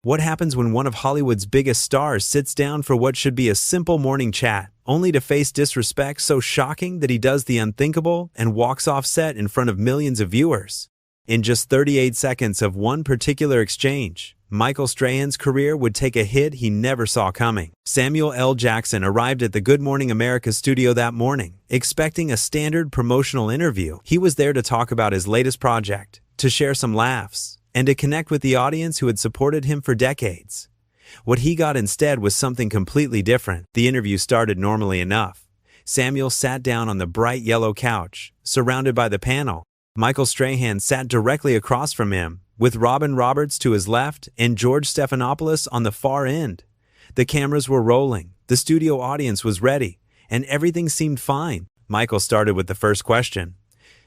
What happens when one of Hollywood's biggest stars sits down for what should be a simple morning chat, only to face disrespect so shocking that he does the unthinkable and walks off set in front of millions of viewers? In just 38 seconds of one particular exchange, Michael Strahan's career would take a hit he never saw coming. Samuel L. Jackson arrived at the Good Morning America studio that morning, expecting a standard promotional interview. He was there to talk about his latest project, to share some laughs, and to connect with the audience who had supported him for decades. What he got instead was something completely different. The interview started normally enough. Samuel sat down on the bright yellow couch, surrounded by the panel. Michael Strahan sat directly across from him, with Robin Roberts to his left and George Stephanopoulos on the far end. The cameras were rolling, the studio audience was ready, and everything seemed fine. Michael started with the first question.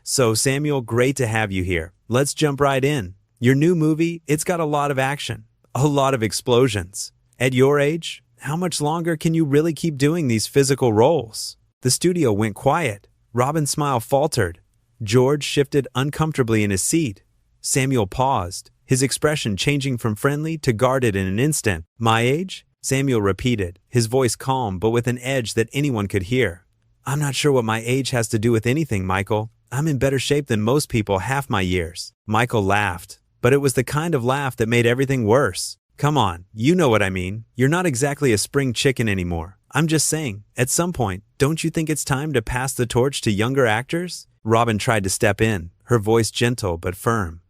"So, Samuel, great to have you here. Let's jump right in. Your new movie, it's got a lot of action, a lot of explosions. At your age, how much longer can you really keep doing these physical roles?" The studio went quiet. Robin's smile faltered. George shifted uncomfortably in his seat. Samuel paused, his expression changing from friendly to guarded in an instant. "My age?" Samuel repeated, his voice calm but with an edge that anyone could hear. "I'm not sure what my age has to do with anything, Michael. I'm in better shape than most people half my years." Michael laughed, but it was the kind of laugh that made everything worse. "Come on, you know what I mean. You're not exactly a spring chicken anymore. I'm just saying, at some point, don't you think it's time to pass the torch to younger actors?" Robin tried to step in, her voice gentle but firm.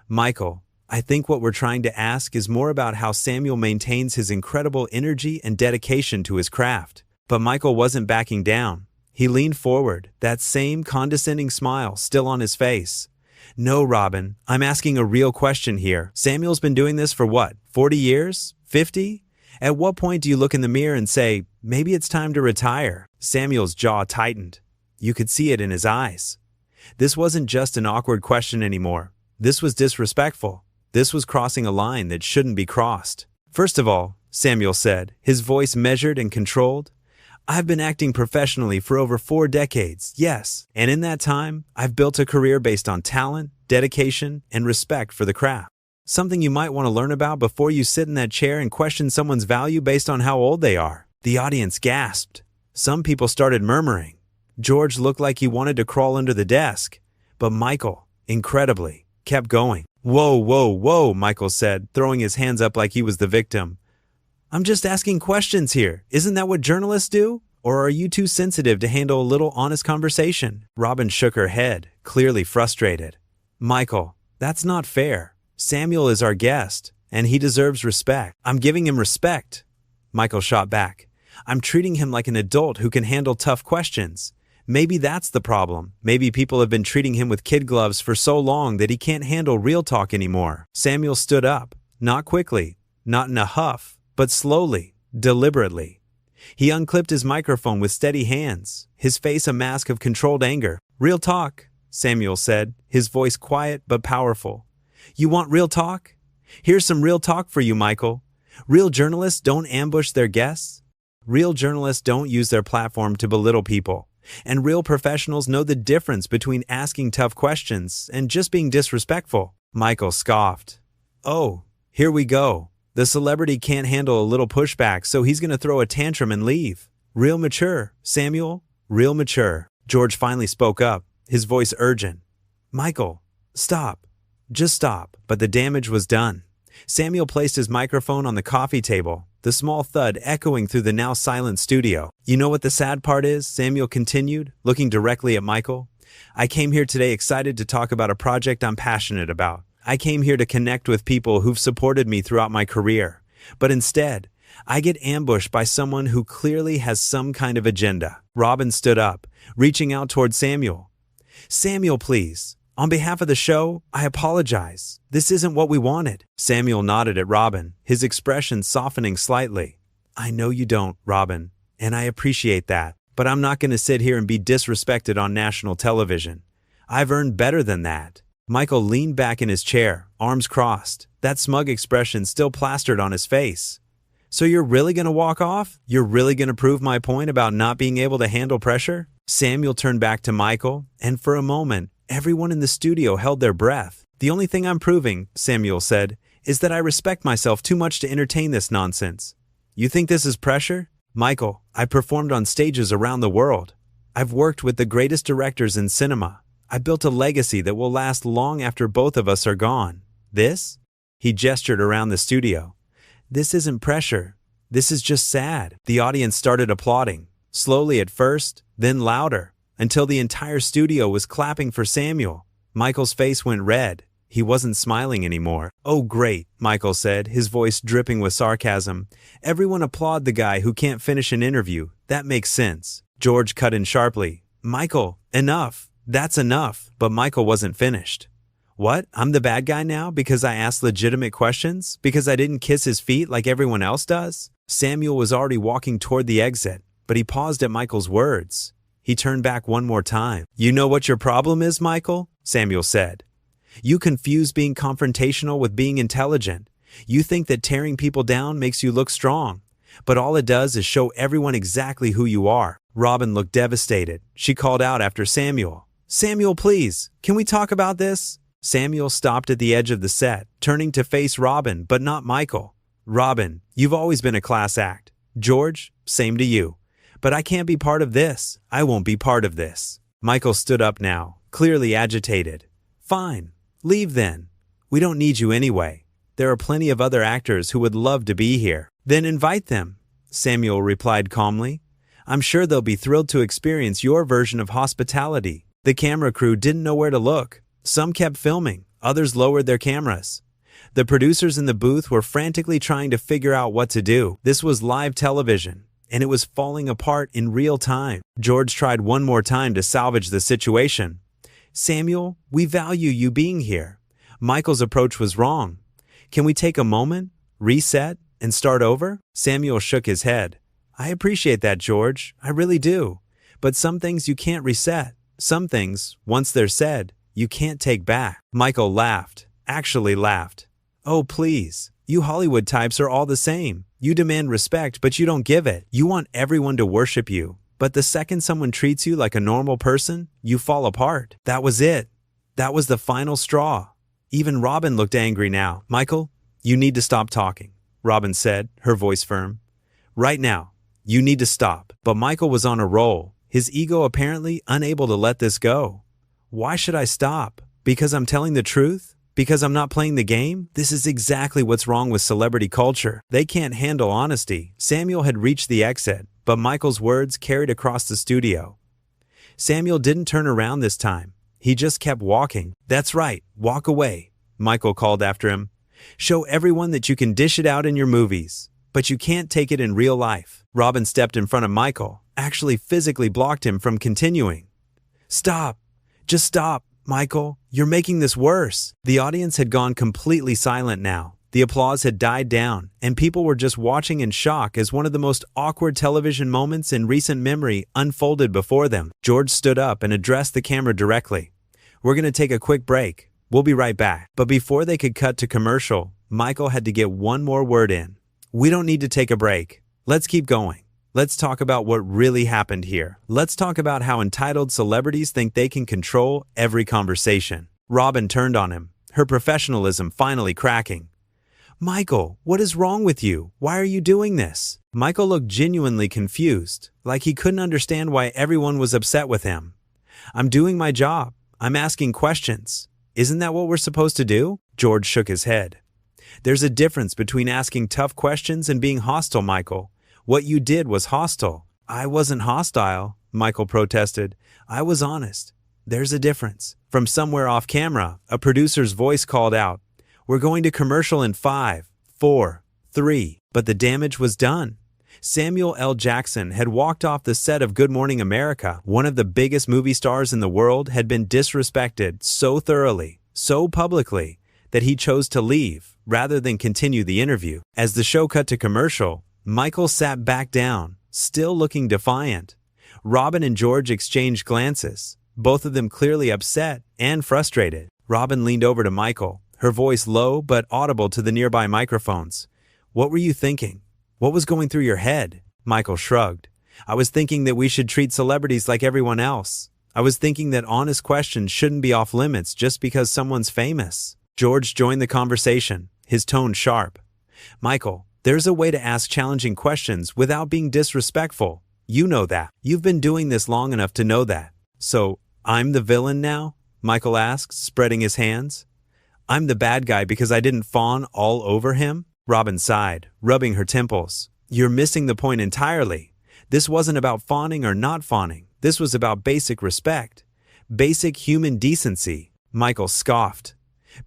"Michael, I think what we're trying to ask is more about how Samuel maintains his incredible energy and dedication to his craft." But Michael wasn't backing down. He leaned forward, that same condescending smile still on his face. "No, Robin, I'm asking a real question here. Samuel's been doing this for what, 40 years? 50? At what point do you look in the mirror and say, maybe it's time to retire?" Samuel's jaw tightened. You could see it in his eyes. This wasn't just an awkward question anymore. This was disrespectful. This was crossing a line that shouldn't be crossed. "First of all," Samuel said, his voice measured and controlled, "I've been acting professionally for over 4 decades, yes, and in that time, I've built a career based on talent, dedication, and respect for the craft. Something you might want to learn about before you sit in that chair and question someone's value based on how old they are." The audience gasped. Some people started murmuring. George looked like he wanted to crawl under the desk, but Michael, incredibly, kept going. "Whoa, whoa, whoa," Michael said, throwing his hands up like he was the victim. "I'm just asking questions here. Isn't that what journalists do? Or are you too sensitive to handle a little honest conversation?" Robin shook her head, clearly frustrated. "Michael, that's not fair. Samuel is our guest, and he deserves respect." "I'm giving him respect," Michael shot back. "I'm treating him like an adult who can handle tough questions. Maybe that's the problem. Maybe people have been treating him with kid gloves for so long that he can't handle real talk anymore." Samuel stood up, not quickly, not in a huff, but slowly, deliberately. He unclipped his microphone with steady hands, his face a mask of controlled anger. "Real talk," Samuel said, his voice quiet but powerful. "You want real talk? Here's some real talk for you, Michael. Real journalists don't ambush their guests. Real journalists don't use their platform to belittle people. And real professionals know the difference between asking tough questions and just being disrespectful." Michael scoffed. "Oh, here we go. The celebrity can't handle a little pushback, so he's going to throw a tantrum and leave. Real mature, Samuel, real mature." George finally spoke up, his voice urgent. "Michael, stop. Just stop." But the damage was done. Samuel placed his microphone on the coffee table, the small thud echoing through the now silent studio. "You know what the sad part is?" Samuel continued, looking directly at Michael. "I came here today excited to talk about a project I'm passionate about. I came here to connect with people who've supported me throughout my career. But instead, I get ambushed by someone who clearly has some kind of agenda." Robin stood up, reaching out toward Samuel. "Samuel, please. On behalf of the show, I apologize. This isn't what we wanted." Samuel nodded at Robin, his expression softening slightly. "I know you don't, Robin, and I appreciate that, but I'm not going to sit here and be disrespected on national television. I've earned better than that." Michael leaned back in his chair, arms crossed, that smug expression still plastered on his face. "So you're really going to walk off? You're really going to prove my point about not being able to handle pressure?" Samuel turned back to Michael, and for a moment, everyone in the studio held their breath. "The only thing I'm proving," Samuel said, is that I respect myself too much to entertain this nonsense. You think this is pressure? Michael, I performed on stages around the world. I've worked with the greatest directors in cinema. I built a legacy that will last long after both of us are gone. This? He gestured around the studio. This isn't pressure. This is just sad. The audience started applauding, slowly at first, then louder, until the entire studio was clapping for Samuel. Michael's face went red. He wasn't smiling anymore. Oh, great, Michael said, his voice dripping with sarcasm. Everyone applaud the guy who can't finish an interview. That makes sense. George cut in sharply. Michael, enough. That's enough. But Michael wasn't finished. What? I'm the bad guy now because I asked legitimate questions? Because I didn't kiss his feet like everyone else does? Samuel was already walking toward the exit, but he paused at Michael's words. He turned back one more time. You know what your problem is, Michael? Samuel said. You confuse being confrontational with being intelligent. You think that tearing people down makes you look strong, but all it does is show everyone exactly who you are. Robin looked devastated. She called out after Samuel. Samuel, please, can we talk about this? Samuel stopped at the edge of the set, turning to face Robin, but not Michael. Robin, you've always been a class act. George, same to you. But I can't be part of this. I won't be part of this. Michael stood up now, clearly agitated. Fine. Leave then. We don't need you anyway. There are plenty of other actors who would love to be here. Then invite them, Samuel replied calmly. I'm sure they'll be thrilled to experience your version of hospitality. The camera crew didn't know where to look. Some kept filming, others lowered their cameras. The producers in the booth were frantically trying to figure out what to do. This was live television, and it was falling apart in real time. George tried one more time to salvage the situation. Samuel, we value you being here. Michael's approach was wrong. Can we take a moment, reset, and start over? Samuel shook his head. I appreciate that, George. I really do. But some things you can't reset. Some things, once they're said, you can't take back. Michael laughed. Actually laughed. Oh, please. You Hollywood types are all the same. You demand respect, but you don't give it. You want everyone to worship you. But the second someone treats you like a normal person, you fall apart. That was it. That was the final straw. Even Robin looked angry now. Michael, you need to stop talking, Robin said, her voice firm. Right now, you need to stop. But Michael was on a roll, his ego apparently unable to let this go. Why should I stop? Because I'm telling the truth? Because I'm not playing the game? This is exactly what's wrong with celebrity culture. They can't handle honesty. Samuel had reached the exit, but Michael's words carried across the studio. Samuel didn't turn around this time. He just kept walking. That's right, walk away, Michael called after him. Show everyone that you can dish it out in your movies, but you can't take it in real life. Robin stepped in front of Michael, actually physically blocked him from continuing. Stop. Just stop, Michael. You're making this worse. The audience had gone completely silent now. The applause had died down, and people were just watching in shock as one of the most awkward television moments in recent memory unfolded before them. George stood up and addressed the camera directly. We're going to take a quick break. We'll be right back. But before they could cut to commercial, Michael had to get one more word in. We don't need to take a break. Let's keep going. Let's talk about what really happened here. Let's talk about how entitled celebrities think they can control every conversation. Robin turned on him, her professionalism finally cracking. Michael, what is wrong with you? Why are you doing this? Michael looked genuinely confused, like he couldn't understand why everyone was upset with him. I'm doing my job. I'm asking questions. Isn't that what we're supposed to do? George shook his head. There's a difference between asking tough questions and being hostile, Michael. What you did was hostile. I wasn't hostile, Michael protested. I was honest. There's a difference. From somewhere off camera, a producer's voice called out, We're going to commercial in 5, 4, 3. But the damage was done. Samuel L. Jackson had walked off the set of Good Morning America. One of the biggest movie stars in the world had been disrespected so thoroughly, so publicly, that he chose to leave rather than continue the interview. As the show cut to commercial, Michael sat back down, still looking defiant. Robin and George exchanged glances, both of them clearly upset and frustrated. Robin leaned over to Michael, her voice low but audible to the nearby microphones. What were you thinking? What was going through your head? Michael shrugged. I was thinking that we should treat celebrities like everyone else. I was thinking that honest questions shouldn't be off limits just because someone's famous. George joined the conversation, his tone sharp. "Michael, there's a way to ask challenging questions without being disrespectful. You know that. You've been doing this long enough to know that." "So, I'm the villain now?" Michael asked, spreading his hands. "I'm the bad guy because I didn't fawn all over him?" Robin sighed, rubbing her temples. "You're missing the point entirely. This wasn't about fawning or not fawning. This was about basic respect. Basic human decency." Michael scoffed.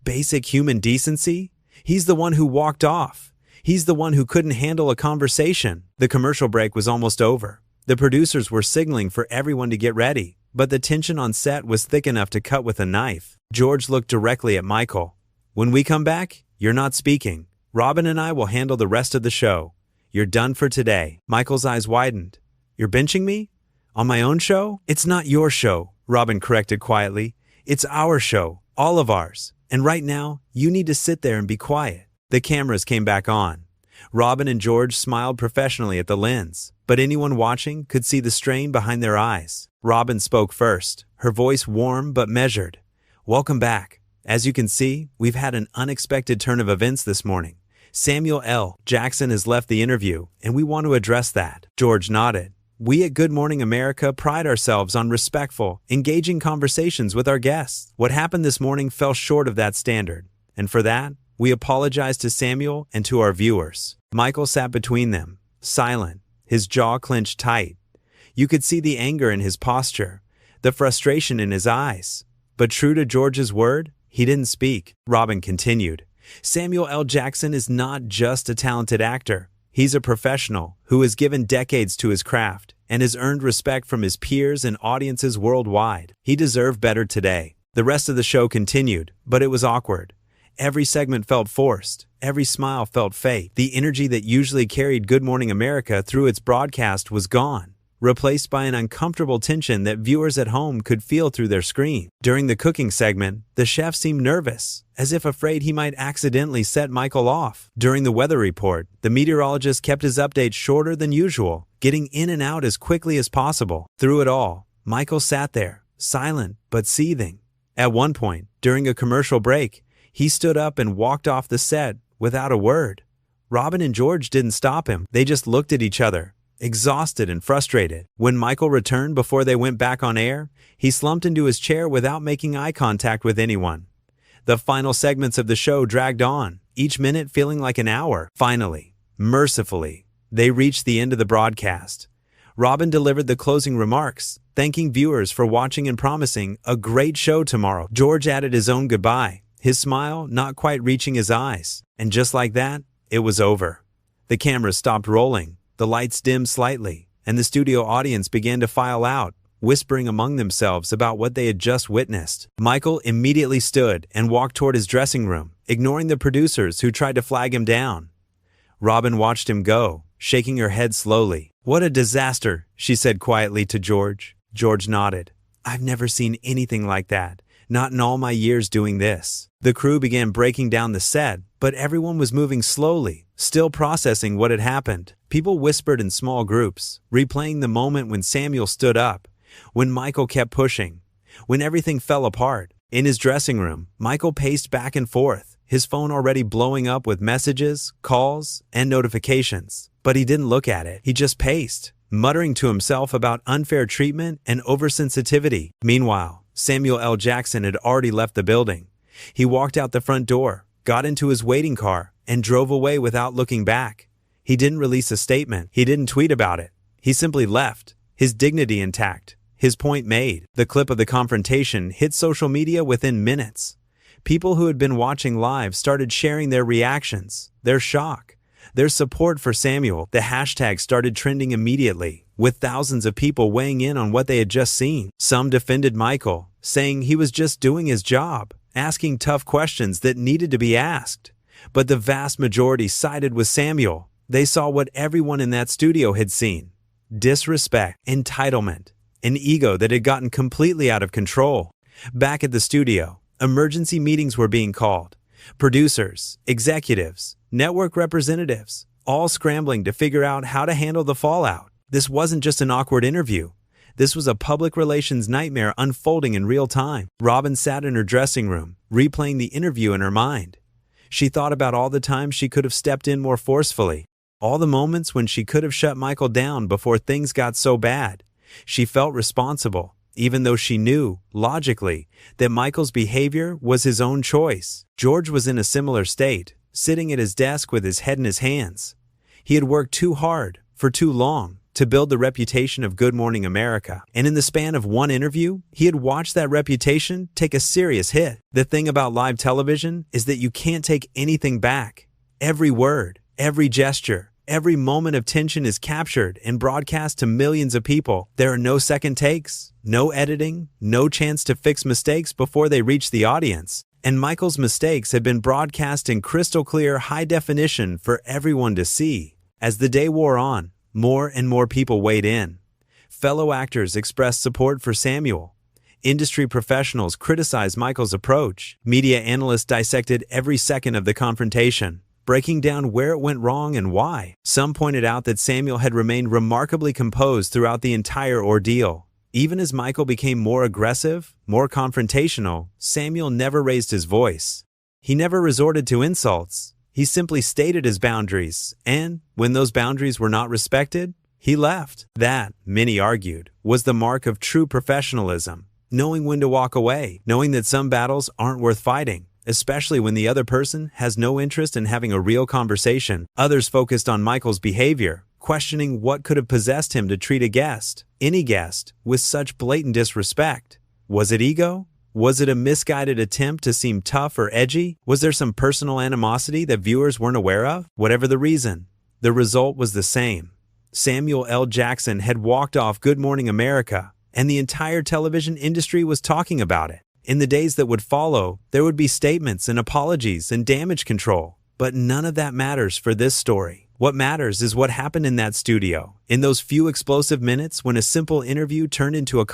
"Basic human decency? He's the one who walked off. He's the one who couldn't handle a conversation." The commercial break was almost over. The producers were signaling for everyone to get ready, but the tension on set was thick enough to cut with a knife. George looked directly at Michael. "When we come back, you're not speaking. Robin and I will handle the rest of the show. You're done for today." Michael's eyes widened. "You're benching me? On my own show?" "It's not your show," Robin corrected quietly. "It's our show, all of ours. And right now, you need to sit there and be quiet." The cameras came back on. Robin and George smiled professionally at the lens, but anyone watching could see the strain behind their eyes. Robin spoke first, her voice warm but measured. "Welcome back. As you can see, we've had an unexpected turn of events this morning. Samuel L. Jackson has left the interview, and we want to address that." George nodded. "We at Good Morning America pride ourselves on respectful, engaging conversations with our guests. What happened this morning fell short of that standard, and for that, we apologize to Samuel and to our viewers." Michael sat between them, silent, his jaw clenched tight. You could see the anger in his posture, the frustration in his eyes. But true to George's word, he didn't speak. Robin continued. "Samuel L. Jackson is not just a talented actor. He's a professional who has given decades to his craft and has earned respect from his peers and audiences worldwide. He deserved better today." The rest of the show continued, but it was awkward. Every segment felt forced. Every smile felt fake. The energy that usually carried Good Morning America through its broadcast was gone, replaced by an uncomfortable tension that viewers at home could feel through their screen. During the cooking segment, the chef seemed nervous, as if afraid he might accidentally set Michael off. During the weather report, the meteorologist kept his updates shorter than usual, getting in and out as quickly as possible. Through it all, Michael sat there, silent but seething. At one point, during a commercial break, he stood up and walked off the set without a word. Robin and George didn't stop him. They just looked at each other, exhausted and frustrated. When Michael returned before they went back on air, he slumped into his chair without making eye contact with anyone. The final segments of the show dragged on, each minute feeling like an hour. Finally, mercifully, they reached the end of the broadcast. Robin delivered the closing remarks, thanking viewers for watching and promising a great show tomorrow. George added his own goodbye, his smile not quite reaching his eyes. And just like that, it was over. The cameras stopped rolling, the lights dimmed slightly, and the studio audience began to file out, whispering among themselves about what they had just witnessed. Michael immediately stood and walked toward his dressing room, ignoring the producers who tried to flag him down. Robin watched him go, shaking her head slowly. "What a disaster," she said quietly to George. George nodded. "I've never seen anything like that. Not in all my years doing this." The crew began breaking down the set, but everyone was moving slowly, still processing what had happened. People whispered in small groups, replaying the moment when Samuel stood up, when Michael kept pushing, when everything fell apart. In his dressing room, Michael paced back and forth, his phone already blowing up with messages, calls, and notifications. But he didn't look at it. He just paced, muttering to himself about unfair treatment and oversensitivity. Meanwhile, Samuel L. Jackson had already left the building. He walked out the front door, got into his waiting car, and drove away without looking back. He didn't release a statement. He didn't tweet about it. He simply left, his dignity intact, his point made. The clip of the confrontation hit social media within minutes. People who had been watching live started sharing their reactions, their shock, their support for Samuel. The hashtag started trending immediately, with thousands of people weighing in on what they had just seen. Some defended Michael, saying he was just doing his job, asking tough questions that needed to be asked. But the vast majority sided with Samuel. They saw what everyone in that studio had seen: disrespect, entitlement, an ego that had gotten completely out of control. Back at the studio, emergency meetings were being called. Producers, executives, network representatives, all scrambling to figure out how to handle the fallout. This wasn't just an awkward interview. This was a public relations nightmare unfolding in real time. Robin sat in her dressing room, replaying the interview in her mind. She thought about all the times she could have stepped in more forcefully, all the moments when she could have shut Michael down before things got so bad. She felt responsible, even though she knew, logically, that Michael's behavior was his own choice. George was in a similar state, sitting at his desk with his head in his hands. He had worked too hard, for too long, to build the reputation of Good Morning America. And in the span of one interview, he had watched that reputation take a serious hit. The thing about live television is that you can't take anything back. Every word, every gesture, every moment of tension is captured and broadcast to millions of people. There are no second takes, no editing, no chance to fix mistakes before they reach the audience. And Michael's mistakes had been broadcast in crystal clear high definition for everyone to see. As the day wore on, more and more people weighed in. Fellow actors expressed support for Samuel. Industry professionals criticized Michael's approach. Media analysts dissected every second of the confrontation, breaking down where it went wrong and why. Some pointed out that Samuel had remained remarkably composed throughout the entire ordeal. Even as Michael became more aggressive, more confrontational, Samuel never raised his voice. He never resorted to insults. He simply stated his boundaries, and when those boundaries were not respected, he left. That, many argued, was the mark of true professionalism. Knowing when to walk away, knowing that some battles aren't worth fighting, especially when the other person has no interest in having a real conversation. Others focused on Michael's behavior, questioning what could have possessed him to treat a guest, any guest, with such blatant disrespect. Was it ego? Was it a misguided attempt to seem tough or edgy? Was there some personal animosity that viewers weren't aware of? Whatever the reason, the result was the same. Samuel L. Jackson had walked off Good Morning America, and the entire television industry was talking about it. In the days that would follow, there would be statements and apologies and damage control. But none of that matters for this story. What matters is what happened in that studio, in those few explosive minutes when a simple interview turned into a